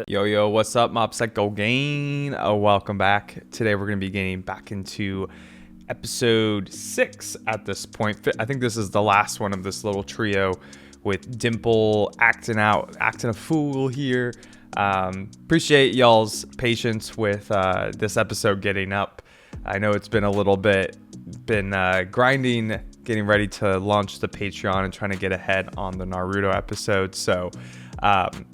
Yo, what's up, Mob Psycho Gang? Welcome back. Today we're going to be getting back into episode 6 at this point. I think this is the last one of this little trio with Dimple acting a fool here. Appreciate y'all's patience with this episode getting up. I know it's been a little bit, grinding, getting ready to launch the Patreon and trying to get ahead on the Naruto episode. So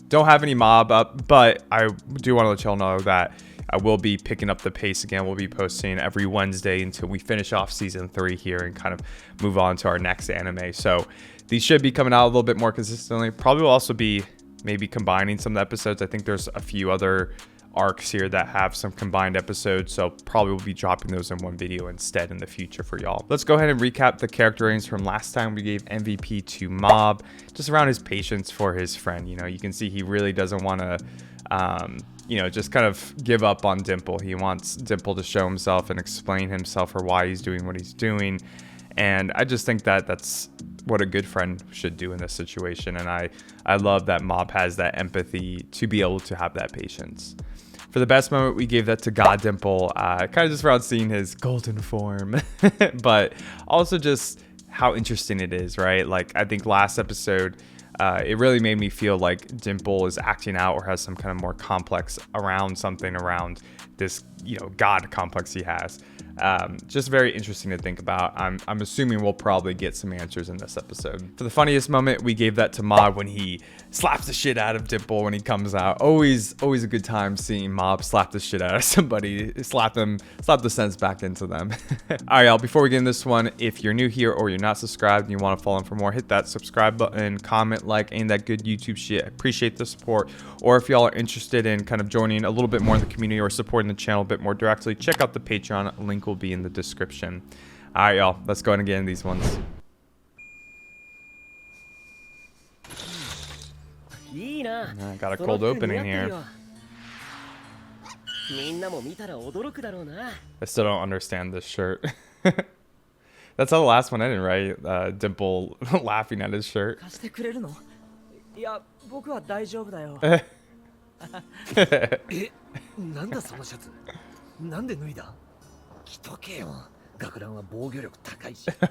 don't have any mob up, but I do want to let y'all know that I will be picking up the pace again. We'll be posting every Wednesday until we finish off season 3 here and kind of move on to our next anime. So these should be coming out a little bit more consistently. Probably will also be maybe combining some of the episodes. I think there's a few other arcs here that have some combined episodes, so probably will be dropping those in one video instead in the future for y'all. Let's go ahead and recap the character ratings from last time. We gave MVP to Mob, just around his patience for his friend. You know, you can see he really doesn't want to just kind of give up on Dimple. He wants Dimple to show himself and explain himself or why he's doing what he's doing, and I just think that that's what a good friend should do in this situation. And I love that Mob has that empathy to be able to have that patience. For the best moment, we gave that to God Dimple, kind of just around seeing his golden form, but also just how interesting it is, right? Like, I think last episode, it really made me feel like Dimple is acting out or has some kind of more complex around this, God complex he has. Just very interesting to think about. I'm assuming we'll probably get some answers in this episode. For the funniest moment, we gave that to Mob when he slaps the shit out of Dimple when he comes out. Always a good time seeing Mob slap the shit out of somebody, slap the sense back into them. All right, y'all, before we get in this one, if you're new here or you're not subscribed and you want to follow in for more, hit that subscribe button, comment, like, and that good YouTube shit. I appreciate the support. Or if y'all are interested in kind of joining a little bit more in the community or supporting the channel a bit more directly, check out the Patreon. Link will be in the description. All right, y'all, let's go ahead and get in these ones. I got a cold opening here. I still don't understand this shirt. That's how the last one ended, right? Dimple laughing at his shirt.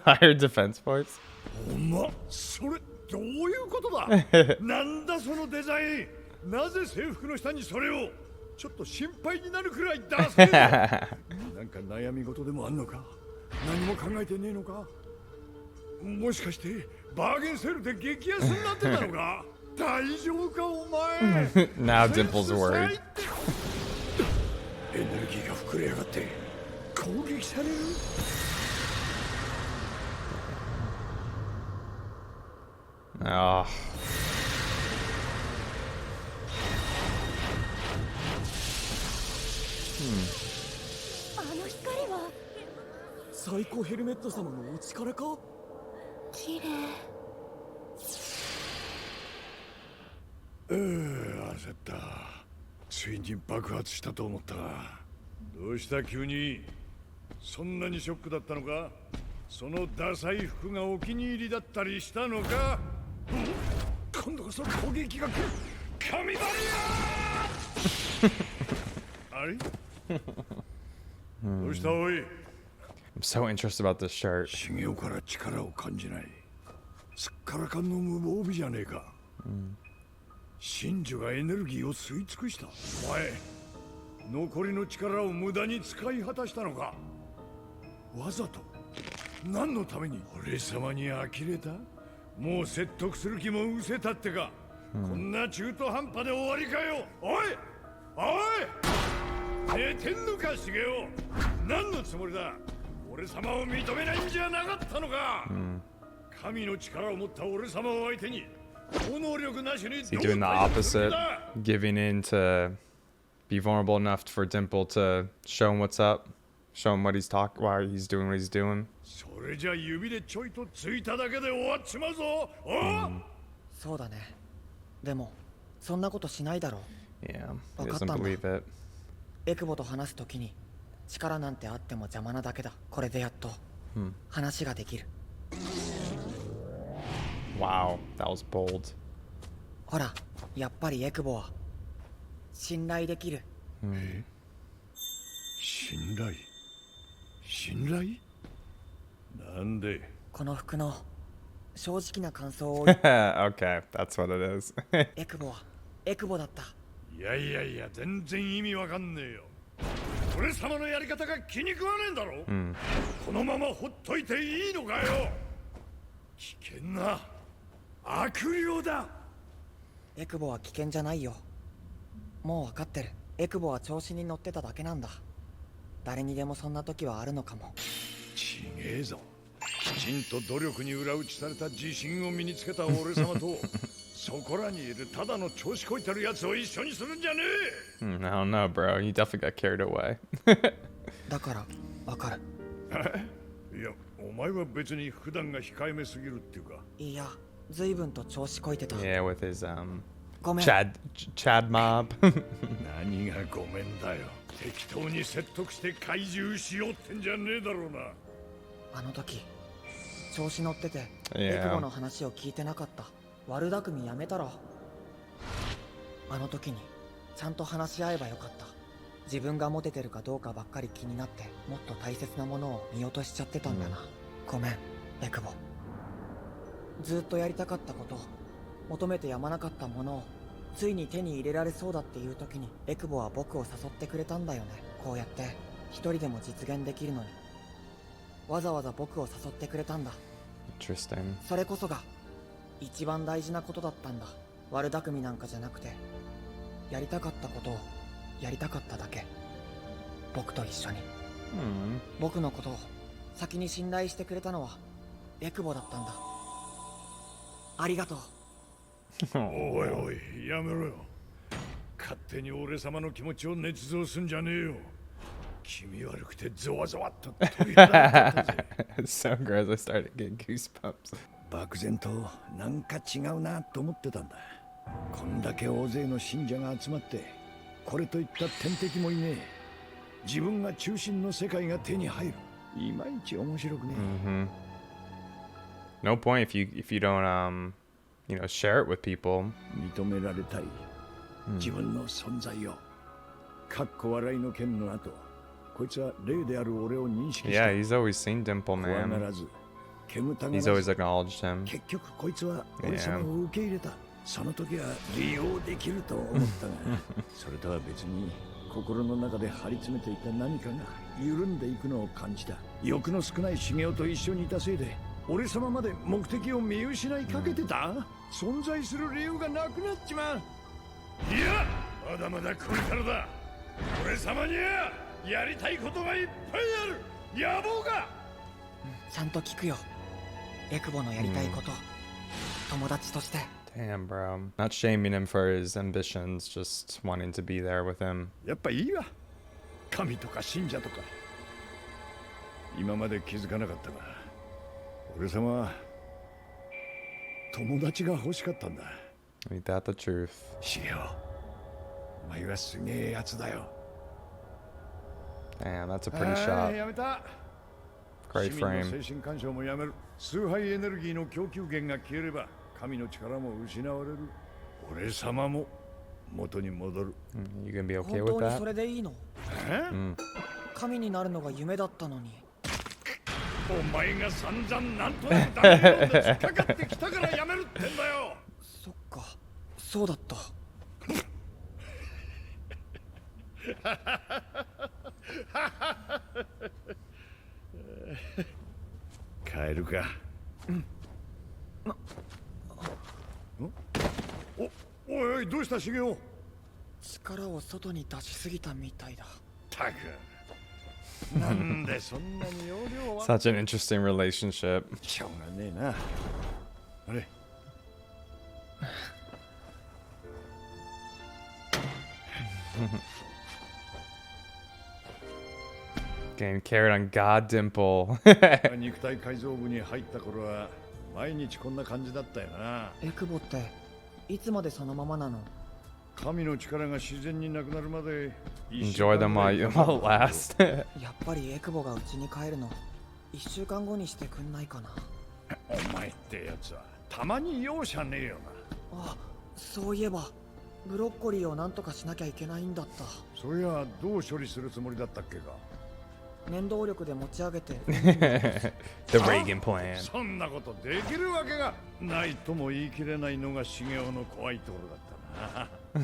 Higher defense force. どういうことだなんだそのデザインなぜ制服の下にそれをちょっと心配になるくらいダセえなんか悩み事でもあんのか何も考えてねえのかもしかしてバーゲンセールで激安になってたのか大丈夫かお前 Now Dimple's worried. エネルギーが膨れ上がって攻撃される Oh. 最高ヘルメット様のお力か綺麗焦ったついに爆発したと思ったがどうした急にそんなにショックだったのかそのダサい服がお気に入りだったりしたのか今度こそ攻撃が来る神バリアあれどうしたおい I'm so interested about this shirt. 修行から力を感じないすっからかんの無防備じゃねえか、真珠がエネルギーを吸い尽くしたお前残りの力を無駄に使い果たしたのかわざと何のために俺様に呆れたもう説得する気も失せたってか、こんな中途半端で終わりかよおいおい寝てんのかシゲオ何のつもりだ俺様を認めないんじゃなかったのか、神の力を持った俺様を相手に超能力なしに Is he doing the opposite? Giving in to be vulnerable enough for Dimple to show him what's up? Show him what he's why he's doing what he's doing? それじゃ指でちょいとついただけで終わっちまうぞそうだねでもそんなことしないだろう Yeah, he doesn't believe it. エクボと話すときに力なんてあっても邪魔なだけだこれでやっと話ができる Wow, that was bold. ほらやっぱりエクボは信頼できる。信頼信頼なんでこの服の正直な感想をOkay, that's what it is. エクボはエクボだった。いやいやいや全然意味わかんねえよ俺様のやり方が気に食わねえんだろ、このままほっといていいのかよ危険な悪霊だエクボは危険じゃないよ。もう分かってる。エクボは調子に乗ってただけなんだ。誰にでもそんな時はあるのかも。ちげえぞきちんと努力に裏打ちされた自信を身につけた俺様とそこらにいるただの調子こいてるやつを一緒にするんじゃねえ I don't know, bro. You definitely got carried away. だから分かる。いやお前は別に普段が控えめすぎるっていうかいや、随分と調子こいてた。 Yeah, with his ごめん。 Chad mob. 何がごめんだよ適当に説得して懐柔しようってんじゃねえだろうなあの時調子乗ってて Yeah. エクボの話を聞いてなかった。悪巧みやめたら。あの時にちゃんと話し合えばよかった。自分がモテてるかどうかばっかり気になってもっと大切なものを見落としちゃってたんだな、ごめんエクボ。ずっとやりたかったこと、求めてやまなかったものをついに手に入れられそうだっていう時にエクボは僕を誘ってくれたんだよね。こうやって一人でも実現できるのにわざわざ僕を誘ってくれたんだ。 Interesting. それこそが一番大事なことだったんだ。悪巧みなんかじゃなくてやりたかったことをやりたかっただけ。僕と一緒に、僕のことを先に信頼してくれたのはエクボだったんだ。ありがとう。おいおいやめろよ勝手に俺様の気持ちを捏造すんじゃねえよ気味悪くてゾワゾワっと鳥肌が立ったぜ It's so gross. I started getting goosebumps. 漠然となんか違うなと思ってたんだこんだけ大勢の信者が集まってこれといった天敵もいねえ自分が中心の世界が手に入るいまいち面白くねえ、No point if you don't share it with people. 認められたい、自分の存在をかっこ笑いの剣の後こいつは霊である俺を認識した Yeah, he's always seen Dimple, 怖が man. らず煙たが He's ら always ず acknowledged him. 結局こいつは俺様を受け入れたその時は利用できると思ったがそれとは別に心の中で張り詰めていた何かが緩んでいくのを感じた欲の少ない修行と一緒にいたせいで俺様まで目的を見失いかけてた、存在する理由がなくなっちまういやまだまだこれからだ俺様にはやりたいことがいっぱいある野望がちゃんと聞くよエクボのやりたいこと、友達として。 Damn, bro. Not shaming him for his ambitions, just wanting to be there with him. やっぱいいわ神とか信者とか今まで気づかなかったが俺様は友達が欲しかったんだ Ain't that the truth? シゲオお前はすげえやつだよ Damn, that's a pretty ああ shot. やめた Great 市民の frame. 精神干渉もやめる崇拝エネルギーの供給源が消えれば神の力も失われる俺様も元に戻る You gonna be okay 本 with 当にそ that? れでいいの？え神になるのが夢だったのに。お前が散々なんとなくダメーで突っかかってきたからやめるってんだよそっか、そうだった。帰るかおいおいどうしたシゲオ力を外に出しすぎたみたいだ。たくなんでそんなに容量は Such an interesting relationship. しょうがねえなあれ Getting carried on God Dimple. 肉体改造部に入った頃は毎日こんな感じだったよなエクボっていつまでそのままなの？神の力が自然になくなるまで Enjoy them while it lasts. やっぱりエクボが家に帰るの1週間後にしてくんないかな。お前ってやつはたまに容赦ねえよあ、そういえばブロッコリーをなんとかしなきゃいけないんだった。そりゃどう処理するつもりだったっけか。念動力で持ち上げて。The Reagan plan. そんなことできるわけがないとも言い切れないのが茂雄の怖いところだっ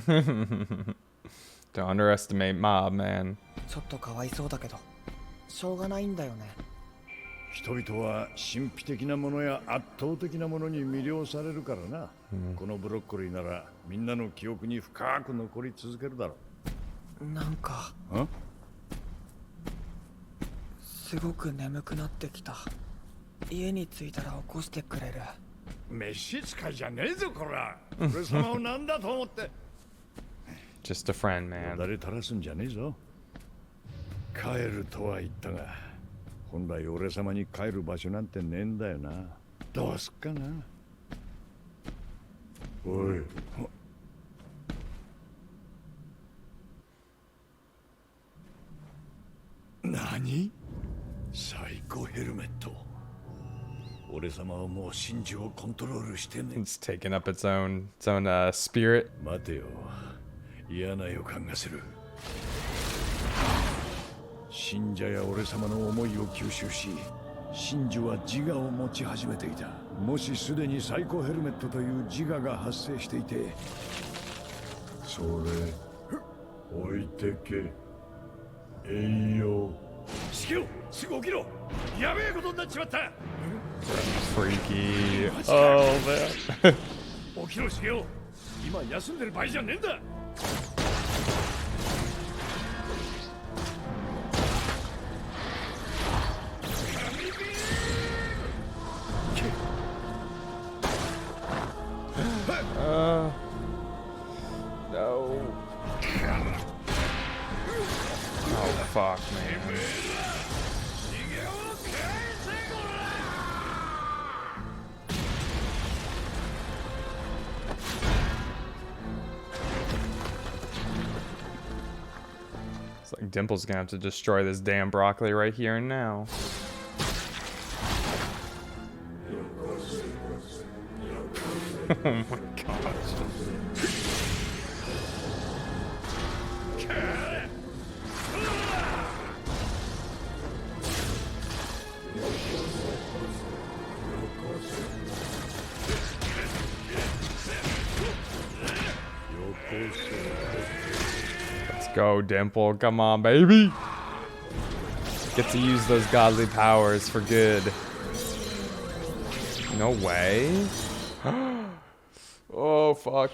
たな。Don't underestimate Mob, man. ちょっとかわいそうだけど、しょうがないんだよね。人々は神秘的なものや圧倒的なものに魅了されるからな、このブロッコリーならみんなの記憶に深く残り続けるだろう。なんかんすごく眠くなってきた。家に着いたら起こしてくれる？召使いじゃねえぞこら。俺様を何だと思って。Just a friend, よ man. だれ垂らすんじゃねえぞ。帰るとは言ったが、本来俺様に帰る場所なんてねえんだよな。どうすっかな。おい。何？サイコヘルメット。俺様はもう真珠をコントロールしてね。It's taken up its own spirit. 待てよ。嫌な予感がする。信者や俺様の思いを吸収し、真珠は自我を持ち始めていた。もしすでにサイコヘルメットという自我が発生していて、それ置いてけ。栄養。しよ、すぐ起きろ。やべえことになっちまった。Freaky. Oh, man. 起きろ、しげお。今休んでる場合じゃねえんだ。No. Oh, fuck, man. It's like Dimple's gonna have to destroy this damn broccoli right here and now. Oh my gosh. Let's go, Dimple. Come on, baby. Get to use those godly powers for good. No way. Oh, fuck.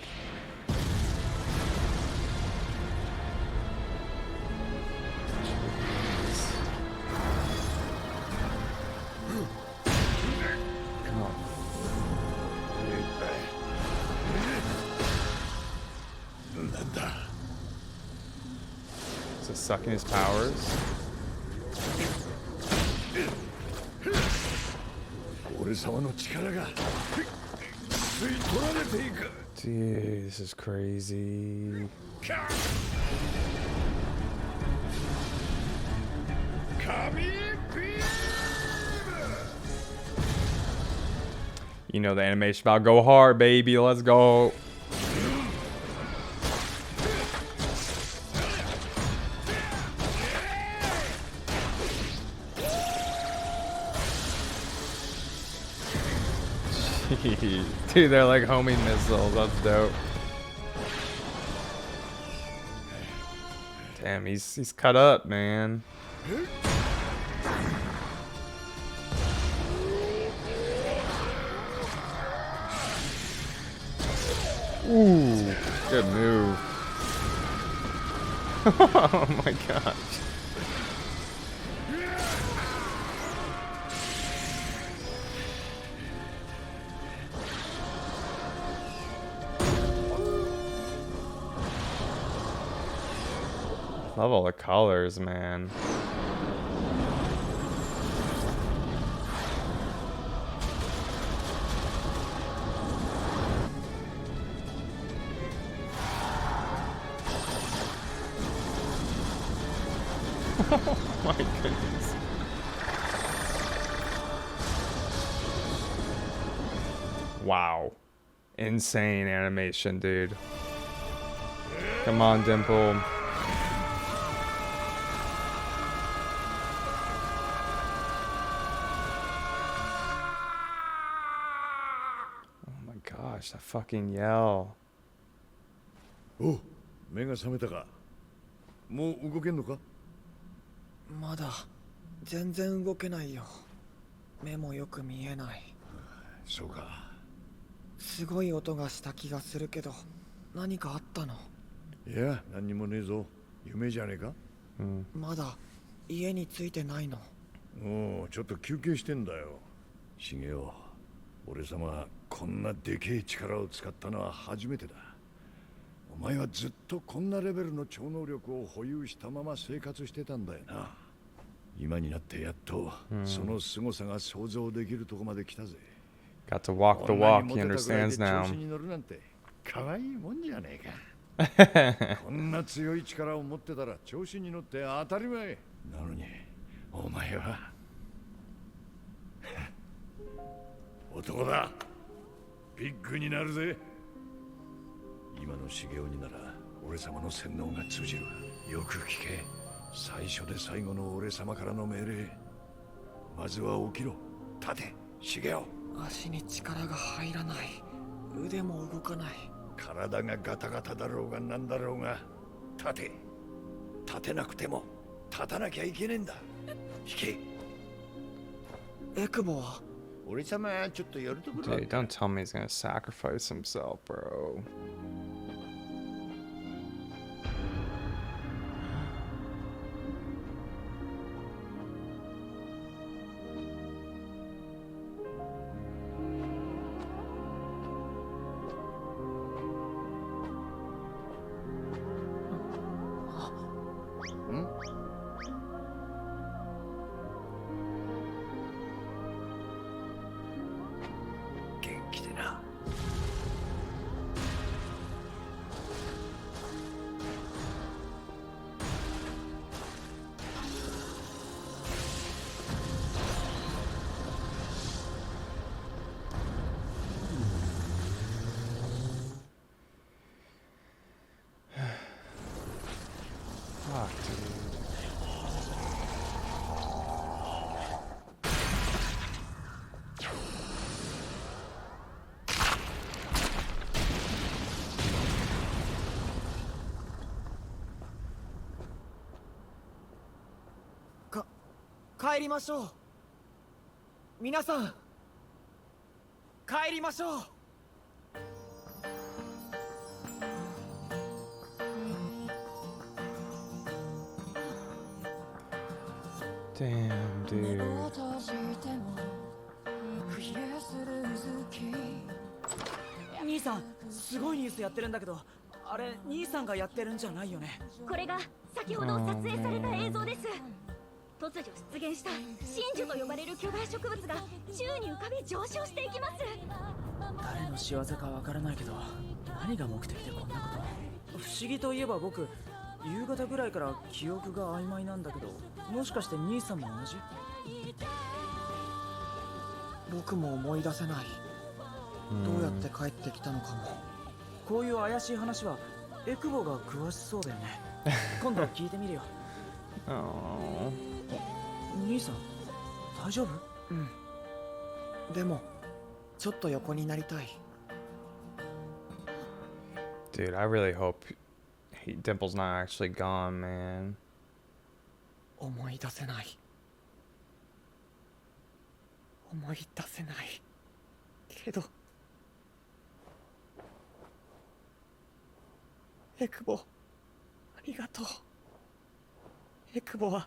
Is it sucking his powers? 俺様の力が吸い取られていく。 Dude, this is crazy. You know the animation about go hard, baby. Let's go. Dude, they're like homing missiles. That's dope. Damn, he's cut up, man. Ooh, good move. Oh my gosh. Love all the colors, man. Oh my goodness. Wow. Insane animation, dude. Come on, Dimple. Oh my gosh, that fucking yell. おう、目が覚めたか。もう動けんのか。まだ全然動けないよ。目もよく見えない。そうか。すごい音がした気がするけど、何かあったの？いや、何にもねえぞ。夢じゃねえか。まだ家に着いてないの。おう、ちょっと休憩してんだよ。茂雄、俺様こんなでけえ力を使ったのは初めてだ。お前はずっとこんなレベルの超能力を保有したまま生活してたんだよな。今になってやっとその凄さが想像できるとこまで来たぜ。Got to walk the walk, he understands now. 調子に乗るなんて可愛いもんじゃねえか。こんな強い力を持ってたら調子に乗って当たり前。なのにお前は男だ。ビッグになるぜ。今の茂雄になら俺様の洗脳が通じる。よく聞け。最初で最後の俺様からの命令。まずは起きろ。立て、茂雄。足に力が入らない。腕も動かない。体がガタガタだろうがなんだろうが立て。立てなくても立たなきゃいけねえんだ。引け。エクボは？俺様ちょっとやるところ。 Dude, don't tell me he's gonna sacrifice himself, bro. Hmm? 元気でな。Fuck, dude. .帰りましょう。皆さん帰りましょう。Damn, dude. 兄さん、すごいニュースやってるんだけど、あれ兄さんがやってるんじゃないよね。これが先ほど撮影された映像です。突如出現した真珠と呼ばれる巨大植物が宙に浮かび上昇していきます。誰の仕業かわからないけど、何が目的でこんなこと。不思議といえば僕、夕方ぐらいから記憶が曖昧なんだけど、もしかして兄さんも同じ？僕も思い出せない。どうやって帰ってきたのかも。こういう怪しい話はエクボが詳しそうだよね。今度聞いてみるよ。Oh. 兄さん、大丈夫？うん。でもちょっと横になりたい。 Dude, I really hope Dimple's not actually gone, man. 思い出せない。思い出せないけど、エクボ、ありがとう。エクボは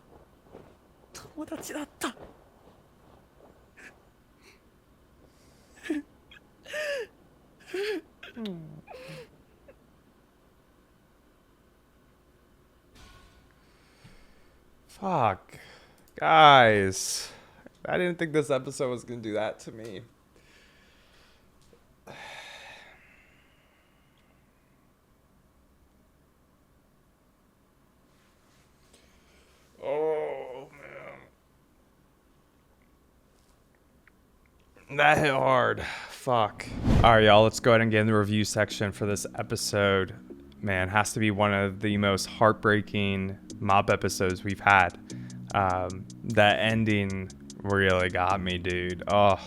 友達だった。Fuck. Guys. I didn't think this episode was going to do that to me. Oh, man. That hit hard. Fuck. All right, y'all. Let's go ahead and get in the review section for this episode. man, has to be one of the most heartbreaking Mob episodes we've had. That ending really got me, dude. Oh,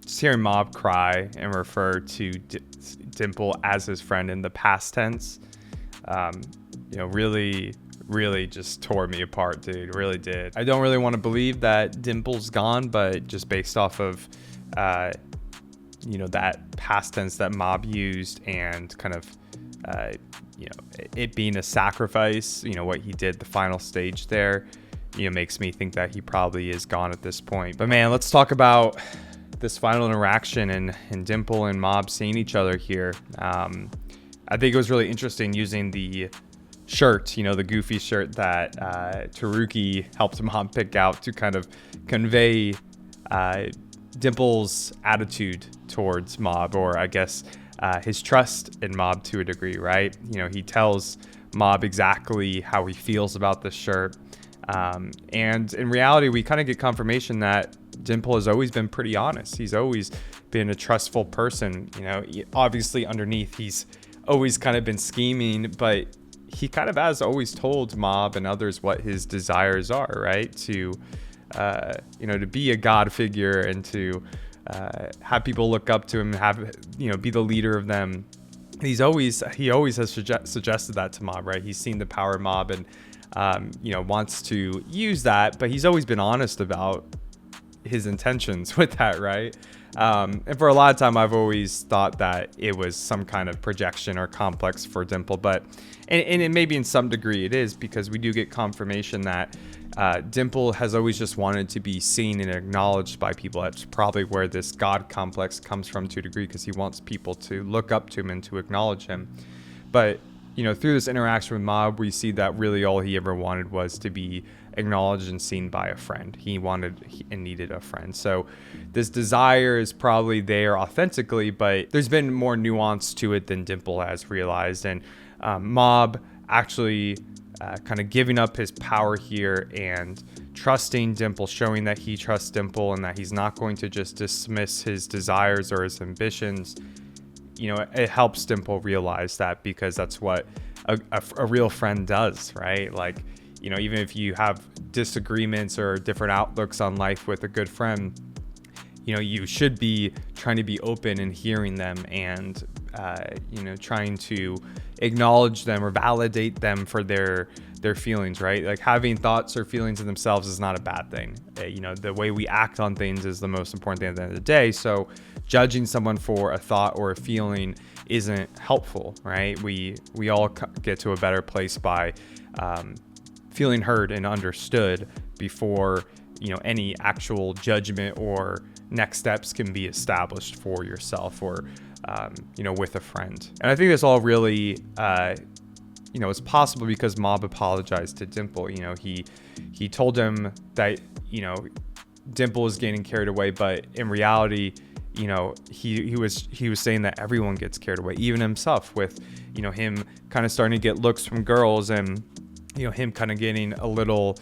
just hearing Mob cry and refer to Dimple as his friend in the past tense, really just tore me apart, dude. Really did. I don't really want to believe that Dimple's gone, but just based off of, that past tense that Mob used and kind of, it being a sacrifice, what he did, the final stage there, makes me think that he probably is gone at this point. But man, let's talk about this final interaction and Dimple and Mob seeing each other here. I think it was really interesting using the shirt, the goofy shirt that Taruki helped Mob pick out to kind of convey Dimple's attitude towards Mob, or I guess his trust in Mob to a degree, right? He tells Mob exactly how he feels about this shirt. And in reality, we kind of get confirmation that Dimple has always been pretty honest. He's always been a trustful person. Obviously underneath, he's always kind of been scheming, but he kind of has always told Mob and others what his desires are, right? To be a god figure and to have people look up to him, be the leader of them. He always has suggested that to Mob, right? He's seen the power of Mob and wants to use that, but he's always been honest about his intentions with that, right? And for a lot of time, I've always thought that it was some kind of projection or complex for Dimple, but and maybe in some degree it is, because we do get confirmation that Dimple has always just wanted to be seen and acknowledged by people. That's probably where this God complex comes from to a degree, because he wants people to look up to him and to acknowledge him. But through this interaction with Mob, we see that really all he ever wanted was to be acknowledged and seen by a friend. He wanted and needed a friend. So this desire is probably there authentically, but there's been more nuance to it than Dimple has realized. And Mob actually kind of giving up his power here and trusting Dimple, showing that he trusts Dimple and that he's not going to just dismiss his desires or his ambitions. It helps Dimple realize that, because that's what a real friend does, right? Like, even if you have disagreements or different outlooks on life with a good friend, you should be trying to be open and hearing them and, trying to acknowledge them or validate them for their feelings, right? Like, having thoughts or feelings of themselves is not a bad thing. The way we act on things is the most important thing at the end of the day. So judging someone for a thought or a feeling isn't helpful, right? We all get to a better place by feeling heard and understood before any actual judgment or next steps can be established for yourself or with a friend. And I think this all really is possible because Mob apologized to Dimple. He told him that Dimple is getting carried away, but in reality, he was saying that everyone gets carried away, even himself, with him kind of starting to get looks from girls, and him kind of getting a little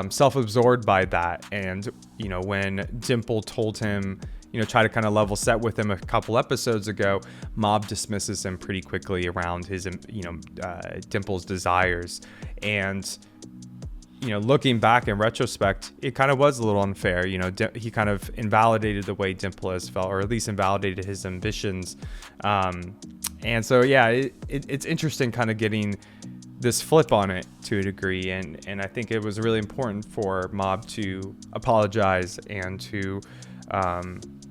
self-absorbed by that. And when Dimple told him, try to kind of level set with him a couple episodes ago, Mob dismisses him pretty quickly around his Dimple's desires. And looking back in retrospect, it kind of was a little unfair. He kind of invalidated the way Dimple has felt, or at least invalidated his ambitions. And so, yeah, it's interesting kind of getting this flip on it to a degree. And I think it was really important for Mob to apologize and to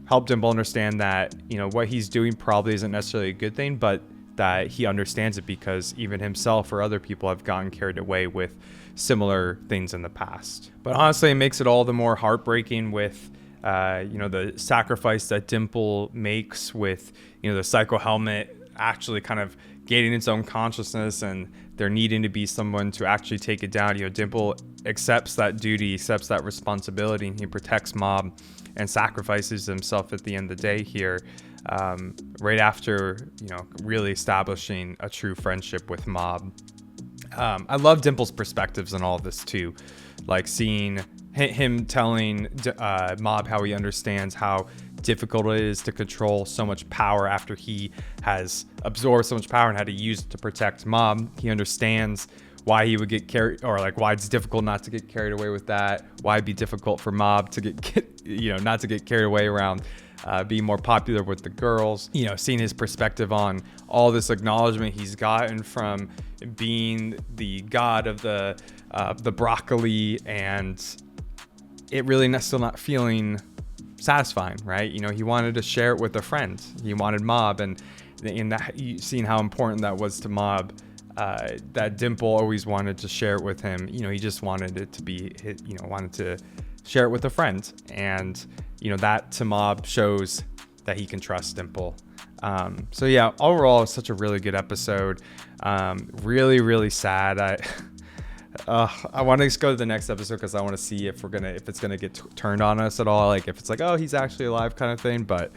help Dimple understand that, what he's doing probably isn't necessarily a good thing, but that he understands it because even himself or other people have gotten carried away with similar things in the past. But honestly, it makes it all the more heartbreaking with the sacrifice that Dimple makes with the psycho helmet actually kind of gaining its own consciousness, and there needing to be someone to actually take it down. Dimple accepts that duty, accepts that responsibility, and he protects Mob and sacrifices himself at the end of the day here, right after really establishing a true friendship with Mob. I love Dimple's perspectives on all of this too, like seeing him telling Mob how he understands how difficult it is to control so much power after he has absorbed so much power and had to use it to protect Mob. He understands why he would get carried, or like why it's difficult not to get carried away with that, why it'd be difficult for Mob to get not to get carried away around being more popular with the girls. Seeing his perspective on all this acknowledgement he's gotten from being the god of the broccoli, and it really still not feeling satisfying, right? He wanted to share it with a friend. He wanted Mob, and in that, seeing how important that was to Mob, that Dimple always wanted to share it with him. He just wanted it to be, wanted to share it with a friend, and that to Mob shows that he can trust Dimple. So yeah, overall, it's such a really good episode. Really, really sad. I want to just go to the next episode because I want to see if it's gonna get turned on us at all. Like if it's like, oh, he's actually alive kind of thing. But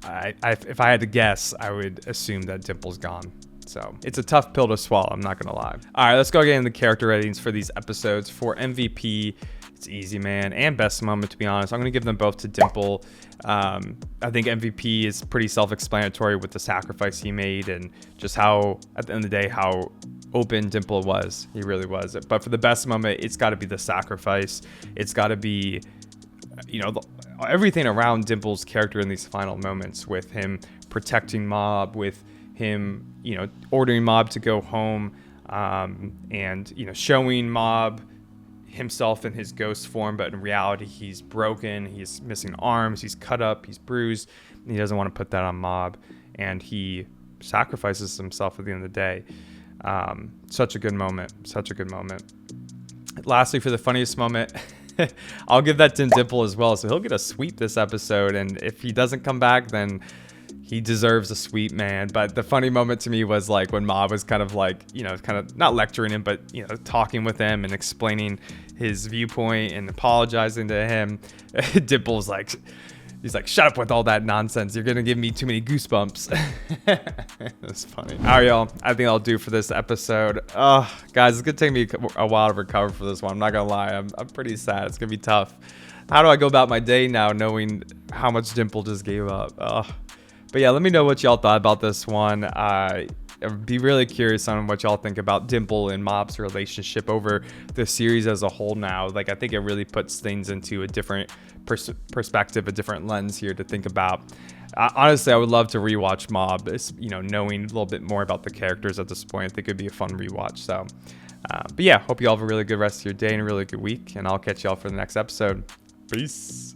if I had to guess, I would assume that Dimple's gone. So it's a tough pill to swallow, I'm not gonna lie. All right, let's go get into the character ratings for these episodes. For MVP, it's easy, man, and best moment, to be honest, I'm gonna give them both to Dimple. I think MVP is pretty self-explanatory with the sacrifice he made, and just how, at the end of the day, how open Dimple was. He really was. But for the best moment, it's got to be the sacrifice. It's got to be, everything around Dimple's character in these final moments, with him protecting Mob, with him, ordering Mob to go home, and, showing Mob himself in his ghost form, but in reality, he's broken, he's missing arms, he's cut up, he's bruised, and he doesn't want to put that on Mob, and he sacrifices himself at the end of the day. Such a good moment. Lastly, for the funniest moment, I'll give that to Dimple as well. So he'll get a sweep this episode, and if he doesn't come back, then he deserves a sweep, man. But the funny moment to me was like when Mob was kind of like, kind of not lecturing him, but talking with him and explaining his viewpoint and apologizing to him. Dimple's like, he's like, shut up with all that nonsense. You're going to give me too many goosebumps. That's funny. All right, y'all. I think I'll do for this episode. Guys, it's going to take me a while to recover for this one. I'm not going to lie. I'm pretty sad. It's going to be tough. How do I go about my day now knowing how much Dimple just gave up? But yeah, let me know what y'all thought about this one. I'd be really curious on what y'all think about Dimple and Mob's relationship over the series as a whole now. Like, I think it really puts things into a different perspective, a different lens here to think about. Honestly, I would love to rewatch Mob, knowing a little bit more about the characters at this point. I think it'd be a fun rewatch. So, but yeah, hope you all have a really good rest of your day and a really good week, and I'll catch y'all for the next episode. Peace.